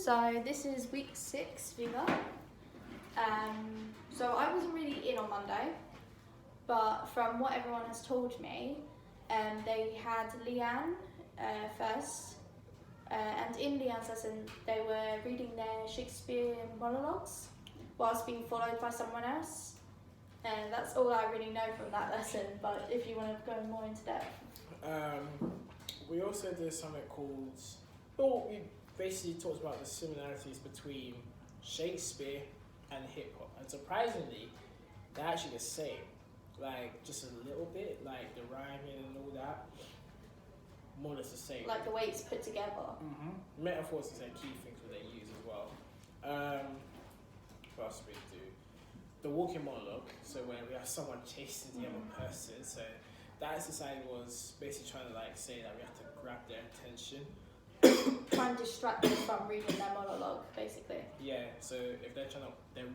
So this is week 6, Viva. So I wasn't really in on Monday, but from what everyone has told me, they had Leanne first, and in Leanne's lesson they were reading their Shakespearean monologues whilst being followed by someone else. And that's all I really know from that lesson, but if you want to go more into depth. We also did something called, well, we basically talked about the similarities between Shakespeare and hip hop, and surprisingly, they're actually the same. Like, just a little bit, like the rhyming and all that, more or less the same. Like the way it's put together. Mm-hmm. Metaphors is a key thing that they use as well. What else do we do? The walking monologue, so where we have someone chasing the other person, so that exercise was basically trying to like say that we have to grab their attention. Try and distract them from reading their monologue, basically. Yeah, so if they're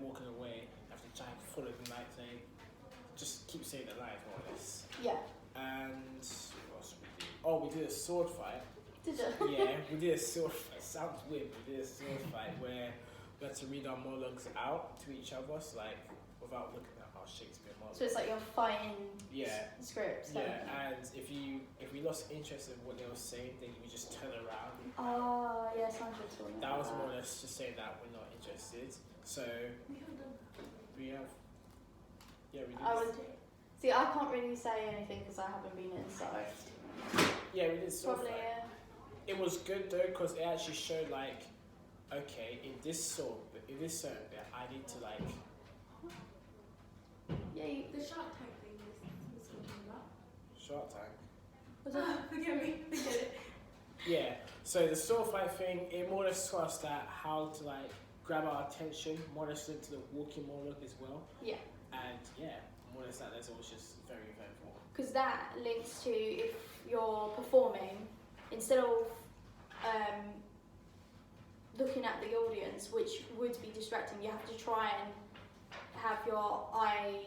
walking away, you have to try and follow them, like say, just keep saying the lines more or less. Yeah. And what else did we do? Oh, we did a sword fight. Did you? Yeah, we did a sword fight. Sounds weird, but we did a sword fight where we had to read our monologues out to each other, so like without looking at our Shakespeare monologue. So it's like you're fighting scripts. Yeah, and if we lost interest in what they were saying, then we just turn around. Oh, yes, I'm just talking That about was more or less just saying that we're not interested. So we have. Yeah, we did. See, I can't really say anything because I haven't been in, so. Yeah, we did sword Probably, fight. It was good though because it actually showed like, okay, in this certain bit, I need to like. Yeah, The Shark Tank thing was talking about. Shark Tank. Was it? Forget me. Forget it. Yeah, so the sword fight thing, it more or less taught us that how to like grab our attention, more or less into the walking monologue as well. Yeah. And yeah, more or less that lesson was just very, very important. Because that links to if you're performing, instead of looking at the audience, which would be distracting, you have to try and have your eye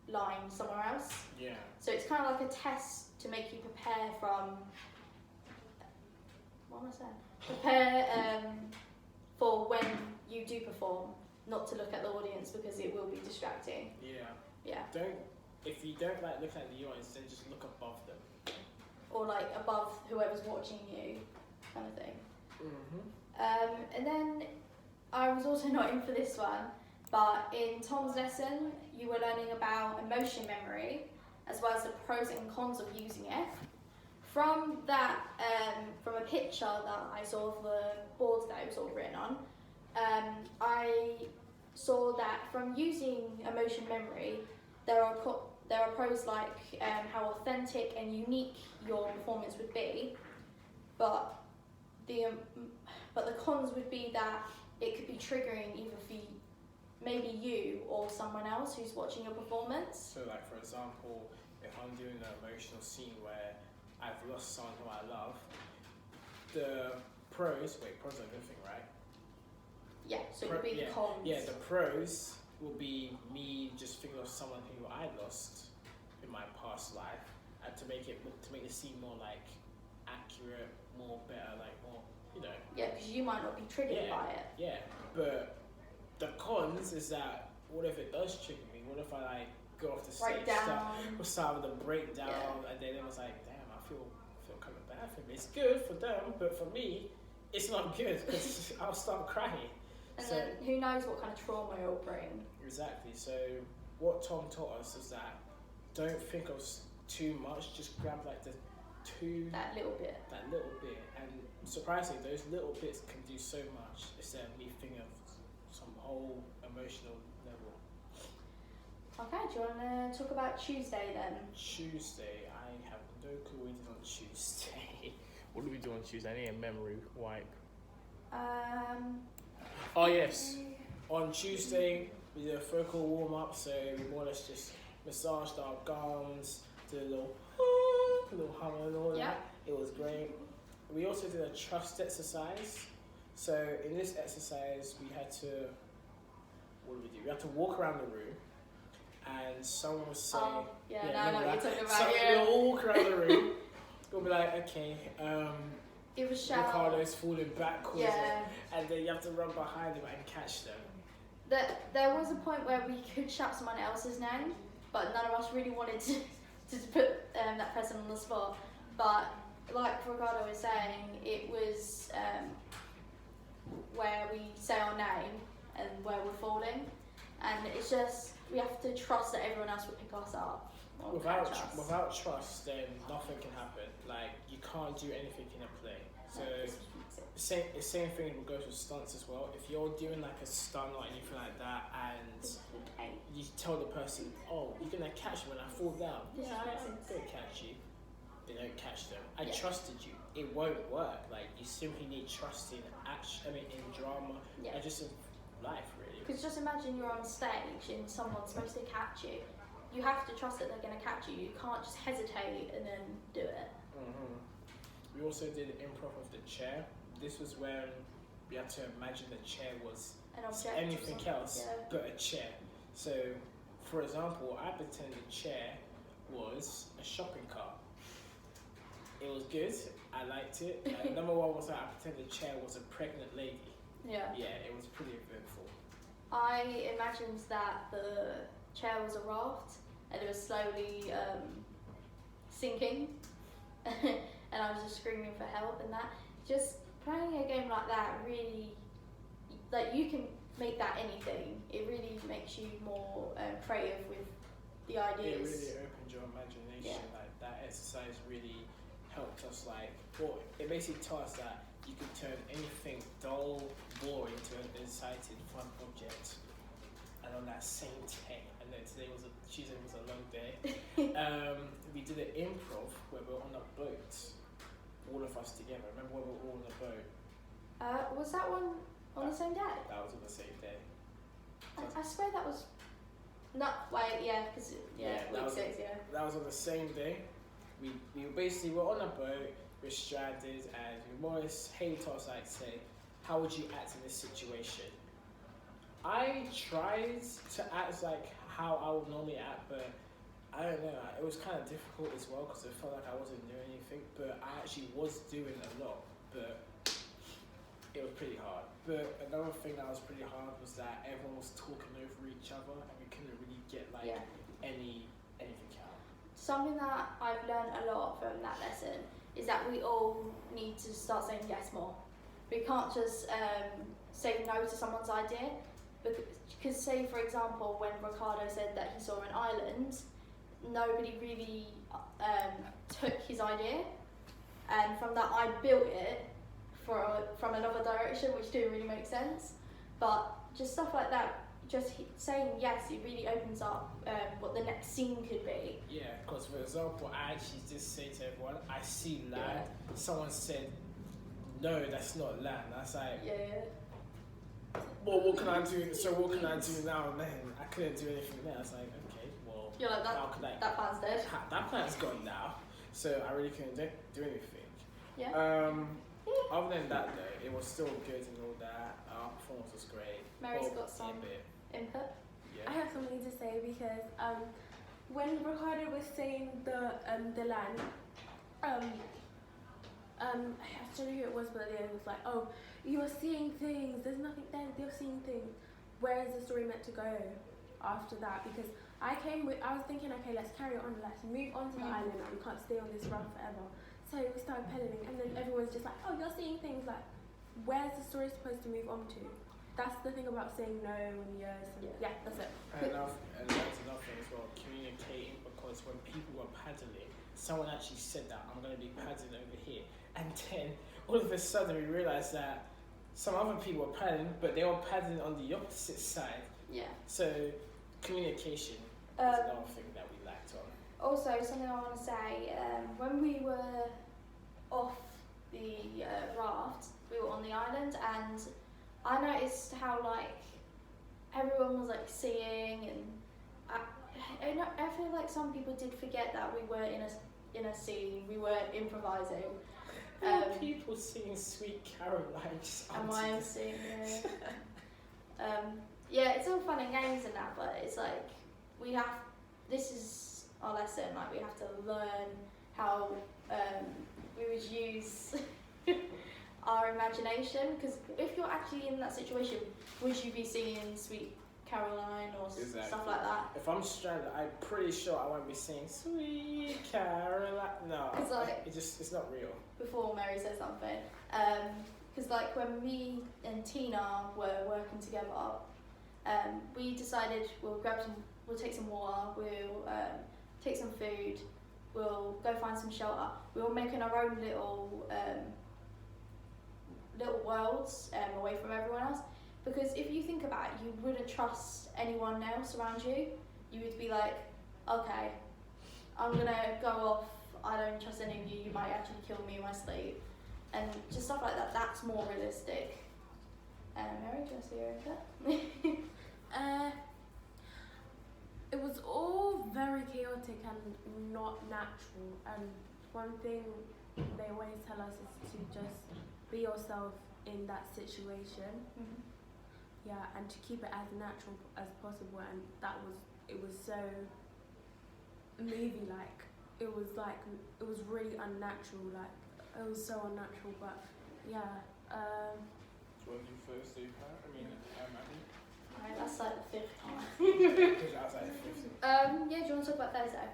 line somewhere else. Yeah. So it's kind of like a test to make you prepare from. What am I saying? Prepare for when you do perform, not to look at the audience because it will be distracting. Yeah. Yeah. If you don't like looking at the audience, then just look above them. Or like above whoever's watching you, kind of thing. Mm-hmm. And then I was also not in for this one, but in Tom's lesson, you were learning about emotion memory, as well as the pros and cons of using it. From that, from a picture that I saw of the board that it was all written on, I saw that from using emotion memory, there are pros like how authentic and unique your performance would be, but the cons would be that it could be triggering either for maybe you or someone else who's watching your performance. So like for example, if I'm doing an emotional scene where I've lost someone who I love, the pros are a good thing, right? Yeah, so it would be the cons. Yeah, the pros will be me just thinking of someone who I lost in my past life, and to make the scene more like accurate, more better, like more, you know. Yeah, because you might not be triggered by it. Yeah, but the cons is that what if it does trigger me? What if I like go off the stage, start with a breakdown, and then it was like, damn, I feel kind of bad for me. It's good for them, but for me, it's not good because I'll start crying. And then who knows what kind of trauma it'll bring. Exactly. So what Tom taught us is that don't think of too much. Just grab like that little bit, and surprisingly, those little bits can do so much instead of me thinking of some whole emotional level. Okay, do you want to talk about Tuesday then? Tuesday, I have no clue what we did on Tuesday. What did we do on Tuesday? I need a memory wipe. Oh yes, on Tuesday we did a vocal warm up, so we more or less just massaged our gums, did a little hum and all that. It was great. We also did a trust exercise. So in this exercise we had to, what did we do? We had to walk around the room, and someone would say, I know what you're talking about. So we'll walk around the room. We'll be like, okay, It was shout. Ricardo's falling backwards, Yeah. and then you have to run behind him and catch them. There was a point where we could shout someone else's name, but none of us really wanted to put that person on the spot. But like Ricardo was saying, it was where we say our name and where we're falling, and it's just we have to trust that everyone else will pick us up. Or catch us. Without trust, then nothing can happen. Like, you can't do anything in a play. So same thing goes with stunts as well. If you're doing like a stunt or anything like that, and you tell the person, "Oh, you're gonna catch me when I fall down." Yeah, I'm gonna catch you. They don't catch them. I trusted you. It won't work. Like, you simply need trust in in drama and just in life, really. Because just imagine you're on stage and someone's supposed to catch you. You have to trust that they're going to catch you. You can't just hesitate and then do it. We also did improv of the chair. This was when we had to imagine the chair was anything else but a chair. So, for example, I pretended the chair was a shopping cart. It was good. I liked it. Number one was that I pretended the chair was a pregnant lady. Yeah. Yeah, it was pretty eventful. I imagined that the chair was a raft and it was slowly sinking and I was just screaming for help, and that just playing a game like that really, like, you can make that anything. It really makes you more creative with the ideas. It really opened your imagination. Like, that exercise really helped us, like, well, it basically taught us that you could turn anything dull, boring to an exciting, fun object. And on that same day, and then Tuesday was a long day. We did an improv where we were on a boat, all of us together. Remember when we were all on a boat? Was that one on the same day? That was on the same day. I swear that was not like because week 6. That was on the same day. We basically were on a boat, we're stranded, and we more or less taught us, like, say, how would you act in this situation? I tried to act like how I would normally act, but I don't know, it was kind of difficult as well because I felt like I wasn't doing anything, but I actually was doing a lot, but it was pretty hard. But another thing that was pretty hard was that everyone was talking over each other and we couldn't really get anything out. Something that I've learned a lot from that lesson is that we all need to start saying yes more. We can't just say no to someone's idea, because say for example when Ricardo said that he saw an island, nobody really took his idea, and from that I built it from another direction, which didn't really make sense. But just stuff like that, just saying yes, it really opens up what the next scene could be. Yeah, because for example, I actually just say to everyone, I see land. Someone said, no, that's not land. That's like, well, what can I do? So what can I do now and then? I couldn't do anything there. I was like, okay, well, you're like, that plan's dead. That plan's gone now. So I really couldn't do anything. Yeah. Other than that, though, it was still good and all that. Our performance was great. Mary's got some input. I have something to say because when Ricardo was saying the land, I have to know who it was, but at the end it was like, oh, you're seeing things. There's nothing there. You're seeing things. Where is the story meant to go after that? Because I was thinking, okay, let's carry on. Let's move on to the island. Like, we can't stay on this raft forever. So we started pedaling, and then everyone's just like, oh, you're seeing things. Like, where's the story supposed to move on to? That's the thing about saying no and yes. And that's it. And that's another thing as well, communicating, because when people were paddling, someone actually said that, I'm going to be paddling over here. And then all of a sudden we realised that some other people were paddling, but they were paddling on the opposite side. Yeah. So communication is another thing that we lacked on. Also, something I want to say, when we were off the raft, we were on the island, and I noticed how, like, everyone was, like, seeing, and I feel like some people did forget that we were in a scene, we were improvising. People singing Sweet Caroline. Am I singing? Yeah, it's all fun and games and that, but it's like this is our lesson. Like, we have to learn how we would use our imagination. Because if you're actually in that situation, would you be singing Sweet Caroline or stuff like that? If I'm stranded, I'm pretty sure I won't be singing Sweet Caroline. No, Because like it's not real. before Mary says something, because like when me and Tina were working together, we decided we'll take some water, we'll take some food, we'll go find some shelter. We were making our own little worlds away from everyone else. Because if you think about it, you wouldn't trust anyone else around you. You would be like, okay, I'm gonna go off. I don't trust any of you. You might actually kill me in my sleep, and just stuff like that. That's more realistic. Mary, do you want to say your own? It was all very chaotic and not natural. And one thing they always tell us is to just be yourself in that situation. Mm-hmm. Yeah, and to keep it as natural as possible. And it was so movie-like. It was really unnatural. Like, it was so unnatural. But yeah. Do you want to do Thursday, Pat? I mean, Abby? Right, that's like the 5th time. I was like 50. Yeah, do you want to talk about Thursday?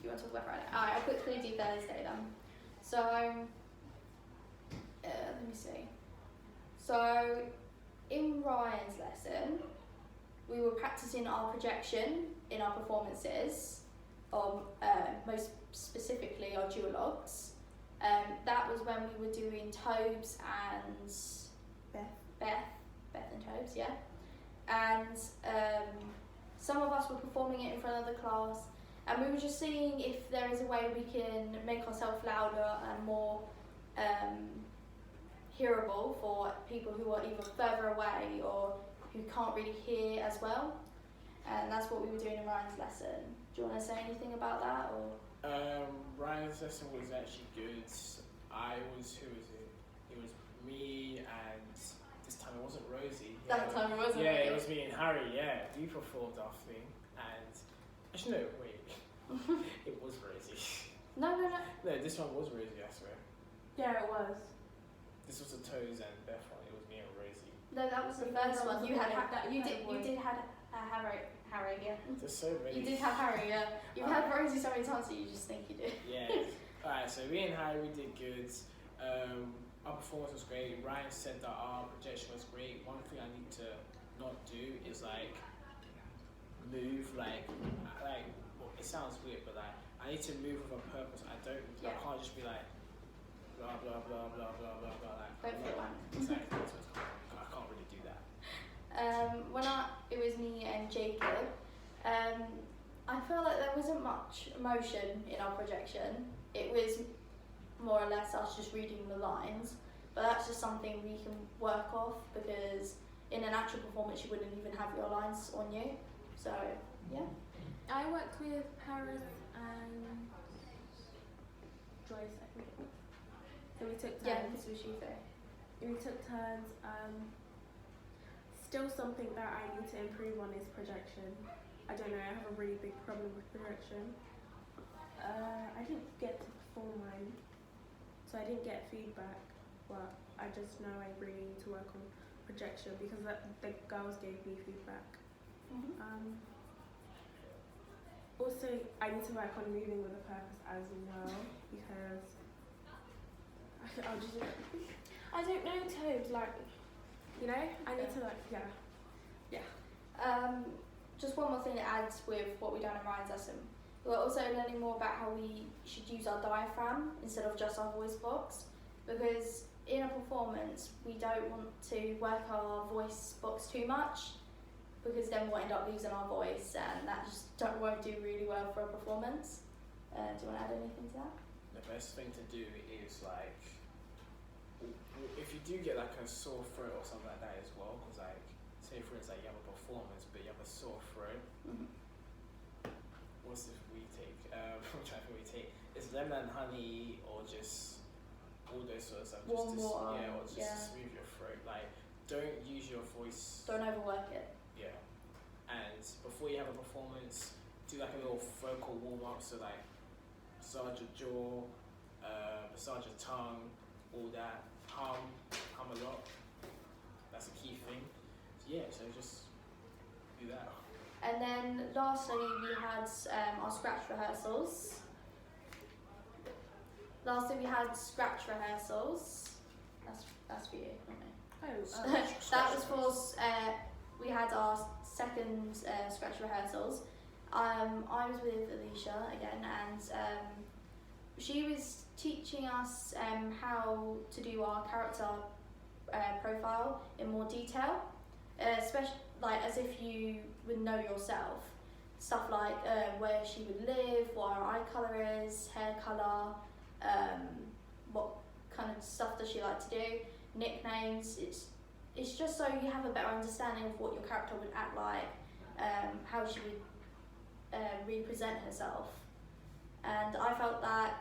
You want to talk about Friday? Alright, I'll quickly do Thursday then. So, let me see. So, in Ryan's lesson, we were practicing our projection in our performances, most specifically our duologues. That was when we were doing Tobes and Beth and Tobes, yeah. And some of us were performing it in front of the class, and we were just seeing if there is a way we can make ourselves louder and more hearable for people who are either further away or who can't really hear as well. And that's what we were doing in Ryan's lesson. Do you want to say anything about that? Or Ryan's lesson was actually good. Who was it? It was me, and this time it wasn't Rosie. That time it wasn't. Yeah, it was me and Harry. Yeah, we performed our thing, and actually no, wait, it was Rosie. No. No, this one was Rosie. I swear. Yeah, it was. This was the Toes and Beth one. It was me and Rosie. No, that was the first one. You had you did have Harry, yeah. There's so many. You did have Harry, yeah. You've had Rosie so many times that you just think you do. Yeah. Alright, so me and Harry, we did good. Our performance was great. Ryan said that our projection was great. One thing I need to not do is like move like it sounds weird, but like I need to move with a purpose. I can't just be like blah blah blah blah blah blah blah like. Don't feel like. Exactly. I can't really do that. It was me and Jacob, I felt like there wasn't much emotion in our projection. It was more or less us just reading the lines, but that's just something we can work off, because in an actual performance you wouldn't even have your lines on you. So yeah. I worked with Paris and Joyce, I think it was. So we took turns. Yeah, this was you three. We took turns. Still something that I need to improve on is projection. I don't know, I have a really big problem with projection. I didn't get to perform mine, so I didn't get feedback, but I just know I really need to work on projection because the girls gave me feedback. Mm-hmm. Also, I need to work on moving with a purpose as well, because I don't know, Toad, like, you know, I need to like, Just one more thing to add with what we done in Ryan's lesson. We're also learning more about how we should use our diaphragm instead of just our voice box, because in a performance we don't want to work our voice box too much, because then we'll end up losing our voice, and that just won't do really well for a performance. Do you want to add anything to that? The best thing to do is like, if you do get like a sore throat or something like that as well, because like, say for instance, like you have a performance but you have a sore throat. Mm-hmm. What's if we take? What type we take? Is lemon and honey, or just all those sort of stuff? Warm water. Yeah, or just to smooth your throat. Like, don't use your voice. Don't overwork it. Yeah, and before you have a performance, do like a little vocal warm up. So like, massage your jaw, massage your tongue. all that, hum a lot. That's a key thing. So yeah, so just do that. And then lastly, we had our scratch rehearsals. That's for you, not me. Oh, That was for we had our second scratch rehearsals. I was with Alicia again, and she was teaching us how to do our character profile in more detail, especially like as if you would know yourself. Stuff like where she would live, what her eye colour is, hair colour, what kind of stuff does she like to do, nicknames. It's just so you have a better understanding of what your character would act like, how she would represent herself. And I felt that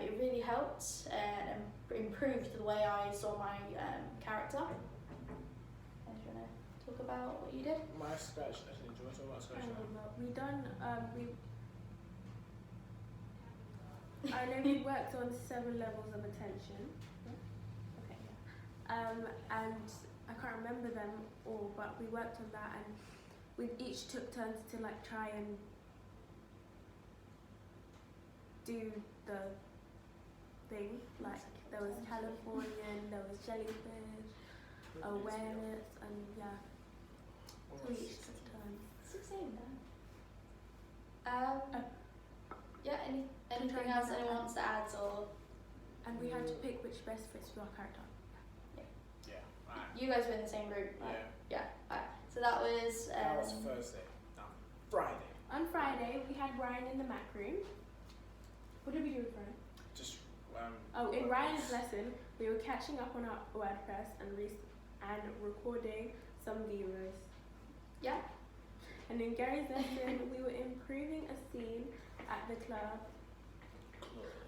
it really helped and improved the way I saw my character. Do you want to talk about what you did? My scratch, I didn't enjoy talking about scratch. we done I know we worked on 7 levels of attention. Yeah? Okay, yeah. And I can't remember them all, but we worked on that, and we each took turns to like try and do the thing. Like there was Californian, there was jellyfish, awareness, and yeah. So we each took turns. 16 then. Yeah, anything else anyone wants to add, or And we had to pick which best fits with our character. Yeah, alright. you guys were in the same group, right? Yeah. Alright. So that was Thursday. No, Friday. On Friday, we had Ryan in the Mac room. What did we do with Ryan? Just In Ryan's lesson, we were catching up on our WordPress and recording some Vivas. Yeah. And in Gary's lesson, we were improving a scene at the club.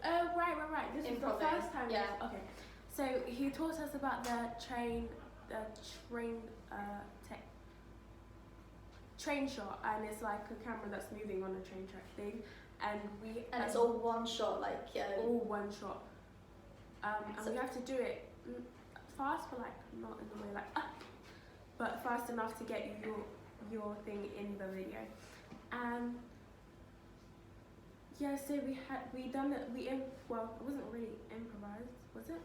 Oh, right. This was the first time. Yeah. Okay. So he taught us about the train shot, and it's like a camera that's moving on a train track thing, and it's all one shot, like all one shot. And So- we have to do it fast, but like not in the way like but fast enough to get your thing in the video. And yeah, so we done it. Well, it wasn't really improvised, was it?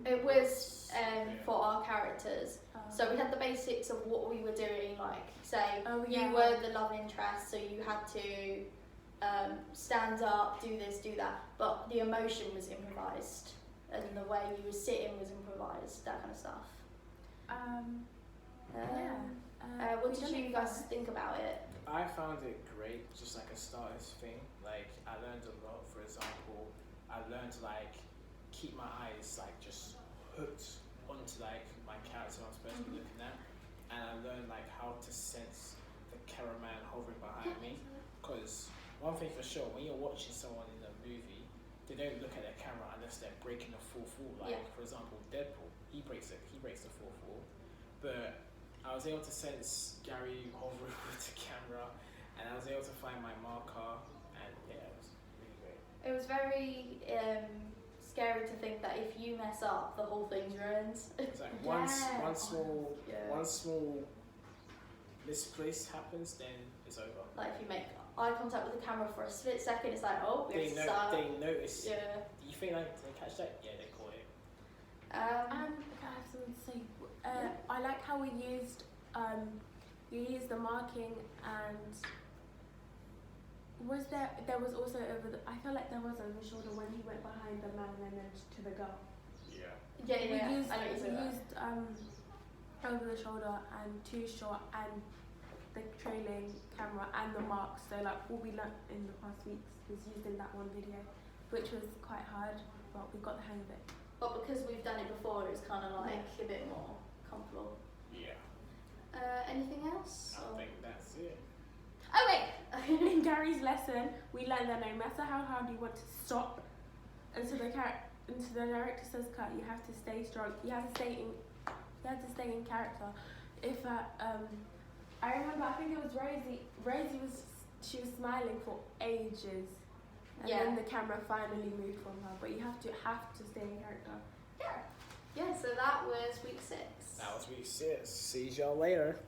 It was for our characters. So we had the basics of what we were doing, like say you were the love interest, so you had to stand up, do this, do that, but the emotion was improvised and the way you were sitting was improvised, that kind of stuff. What did you guys think about it? I found it great, just like a starters thing. Like I learned a lot. For example, I learned to like keep my eyes like just hooked onto like my character I'm supposed to be looking at, and I learned like how to sense the cameraman hovering behind me. Because one thing for sure, when you're watching someone in a movie, they don't look at their camera unless they're breaking a full fall. Like for example, Deadpool, he breaks the full fall, but I was able to sense Gary hovering with the camera, and I was able to find my marker, and yeah, it was really great. It was very scary to think that if you mess up, the whole thing's ruined. It's like one small misplace happens, then it's over. Like if you make eye contact with the camera for a split second, it's like, oh, we have to start. They notice. Yeah. You think like they catch that? Yeah, they caught it. I have something to say. I like how we used the marking, and there was also I feel like there was over the shoulder when he went behind the man and then to the girl. Yeah. We used that. over the shoulder and two shot and the trailing camera and the marks. So like what we learnt in the past weeks was used in that one video, which was quite hard, but we got the hang of it. But because we've done it before, it's kind of like a bit more comfortable. Yeah. Anything else? I think that's it. Oh wait! In Gary's lesson, we learned that no matter how hard you want to stop, until the director says cut, you have to stay strong. You have to stay in character. If I remember, I think it was Rosie. She was smiling for ages. And Yeah. then the camera finally moved from her. But you have to stay in character. Yeah. Yeah, so that was week 6. That was week 6. See y'all later.